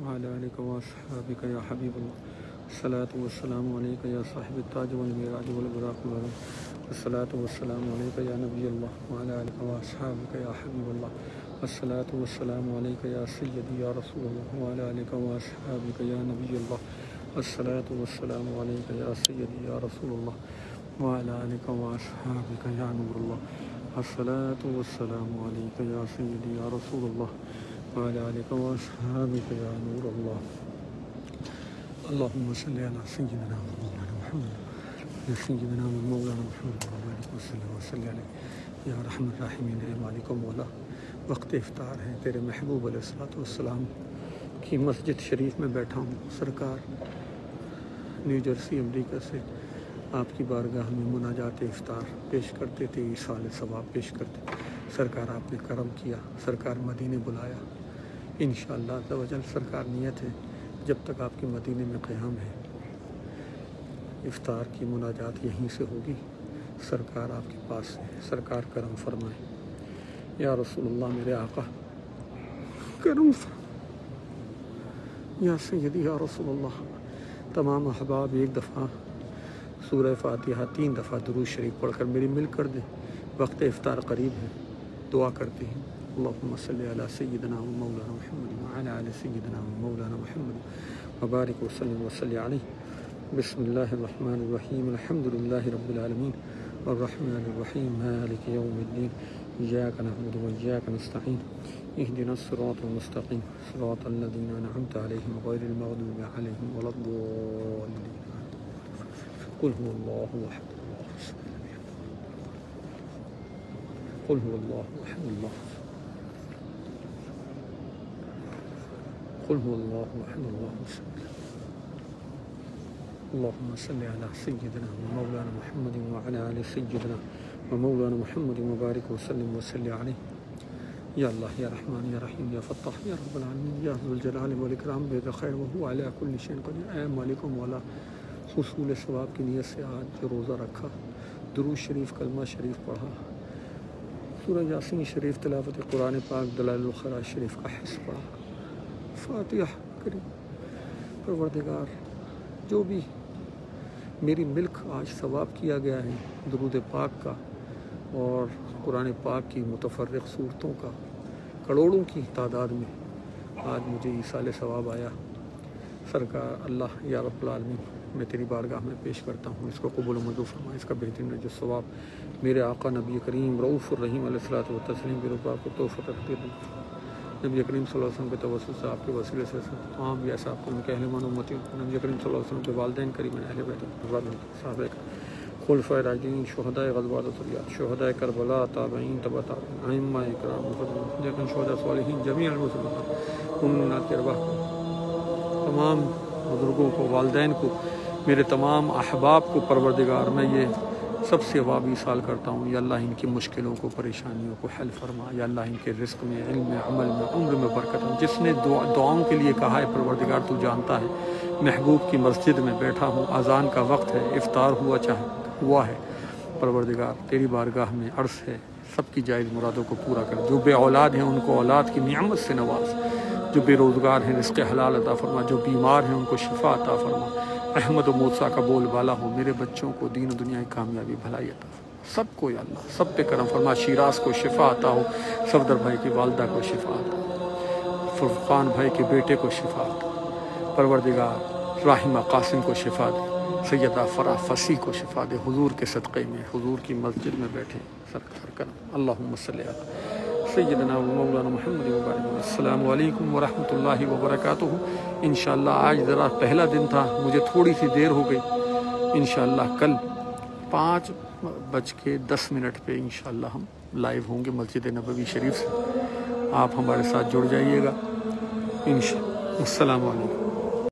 وعلى آلك وأصحابك يا حبيب الله. الصلاة والسلام عليك يا صاحب التاج والميراج والبراق والغرام. الصلاة والسلام عليك يا نبي الله وعلى آلك وأصحابك يا حبيب الله. الصلاة والسلام عليك يا سيدي يا رسول الله وعلى آلك وأصحابك يا نبي الله. الصلاة والسلام عليك يا سيدي يا رسول الله وعلى آلك وأصحابك يا نور الله. الصلاة والسلام عليك يا سيدي يا رسول الله وعلى آلك وأصحابك يا نور الله. اللهم صل على سيدنا ومولانا محمد يا سيدنا ومولانا محمد وبارك وسلم وصلی علیہ یا رحم الراحمین. اے مالک و مولا، وقت افطار ہے، تیرے محبوب علیہ السلام کی مسجد شریف میں بیٹھا ہوں. سرکار نیو جرسی امریکہ سے آپ کی بارگاہ میں مناجات افطار پیش کرتے تھے، ایصال ثواب پیش کرتے. سرکار آپ نے کرم کیا، سرکار مدینے بلایا. انشاءاللہ عز و جل سرکار نیت ہے جب تک آپ کے مدینے میں قیام ہے افطار کی مناجات یہیں سے ہوگی. سرکار آپ کے پاس ہے، سرکار کرم فرمائے. یا رسول اللہ، میرے آقا کرم فرمائے. یا سیدی یا رسول اللہ، تمام احباب ایک دفعہ سورہ فاتحہ 3 دفعہ درود شریف پڑھ کر میری مل کر دیں. وقت افطار قریب ہے، دعا کرتے ہیں. اللہم صلی علی سیدنا و مولانا محمد وعلی آل سیدنا و مولانا محمد وبارک وسلم وصلی علیہ. بسم اللہ الرحمن الرحیم. الحمد للہ رب العالمین الرحمن الرحیم مالک یوم الدین. ایاک نعبد و ایاک نستعین. اهدنا الصراط المستقیم صراط الذین انعمت علیہم غیر المغضوب علیہم ولا الضالین. قل هو اللہ احد اللہ الصمد لم یلد قل هو اللہ احد اللہ قل هو اللہ احد اللہ الصمد. اللهم صل على سيدنا ومولانا محمد وعلى آل سيدنا ومولانا محمد وبارك وسلم وصلی علیہ. یا اللہ یا رحمان یا رحیم یا فتاح یا رب العالمین یا ذو الجلال والاکرام بید خیر وهو علی کل شیء قدیر. اے مالک و مولا، حصول ثواب کی نیت سے آج جو روزہ رکھا، درود شریف کلمہ شریف پڑھا، سورہ یاسین شریف تلاوت قرآن پاک دلائل الخیرات شریف کا حصہ پڑھا، فاتحہ کریم. پروردگار، جو بھی میری ملک آج ثواب کیا گیا ہے درود پاک کا اور قرآن پاک کی متفرق صورتوں کا کروڑوں کی تعداد میں آج مجھے ایصال ثواب آیا. سرکار اللہ یا رب العالمین، میں تیری بارگاہ میں پیش کرتا ہوں، اس کو قبول و منظور فرما. اس کا بہترین جو ثواب میرے آقا نبی کریم رؤوف الرحیم علیہ الصلوۃ والتسلیم کے رضا کو تحفہ تقدیر نبی کریم صلی اللہ علیہ وسلم کے توسط سے آپ کے وسیلے سے تمام بھی ایسا آپ کو ان کے اہل مان امتیوں، نبی کریم صلی اللہ علیہ وسلم کے والدین قریبین، اہل بیت صحابہ خلفائے راشدین، شہدائے غزوات و طریات، شہدائے کربلا، تابعین، تبع تابعین، ائمہ اکرام، لیکن شہداء صالحین، جمیع المسلمین مومنات کے ارواح کو، تمام بزرگوں کو، والدین کو، میرے تمام احباب کو پروردگار میں یہ سب سے ثواب ایصال کرتا ہوں. یا اللہ ان کی مشکلوں کو، پریشانیوں کو حل فرما. یا اللہ ان کے رزق میں، علم میں، عمل میں، عمر میں برکت ہو. جس نے دعاؤں کے لیے کہا ہے پروردگار تو جانتا ہے. محبوب کی مسجد میں بیٹھا ہوں، اذان کا وقت ہے، افطار ہوا ہے. پروردگار تیری بارگاہ میں عرض ہے، سب کی جائز مرادوں کو پورا کر. جو بے اولاد ہیں ان کو اولاد کی نعمت سے نواز. جو بے روزگار ہیں رزق حلال عطا فرما. جو بیمار ہیں ان کو شفا عطا فرما. احمد و موسیٰ کا بول بالا ہو. میرے بچوں کو دین و دنیا کی کامیابی بھلائی عطا فرما. سب کو یا اللہ سب پہ کرم فرما. شیراز کو شفا عطا ہو. صفدر بھائی کی والدہ کو شفا عطا ہو. فرقان بھائی کے بیٹے کو شفا عطا. پروردگار راحمہ قاسم کو شفا دے. سیدہ فرح فصیح کو شفا دے. حضور کے صدقے میں حضور کی مسجد میں بیٹھے سرکار کرم. اللہم صلی علی سیدنا و مولانا محمد وبارک. السلام علیکم ورحمۃ اللہ وبرکاتہ. انشاءاللہ آج ذرا پہلا دن تھا، مجھے تھوڑی سی دیر ہو گئی. انشاءاللہ کل 5:10 پہ انشاءاللہ ہم لائیو ہوں گے مسجد نبوی شریف سے. آپ ہمارے ساتھ جڑ جائیے گا انشاءاللہ. السلام علیکم.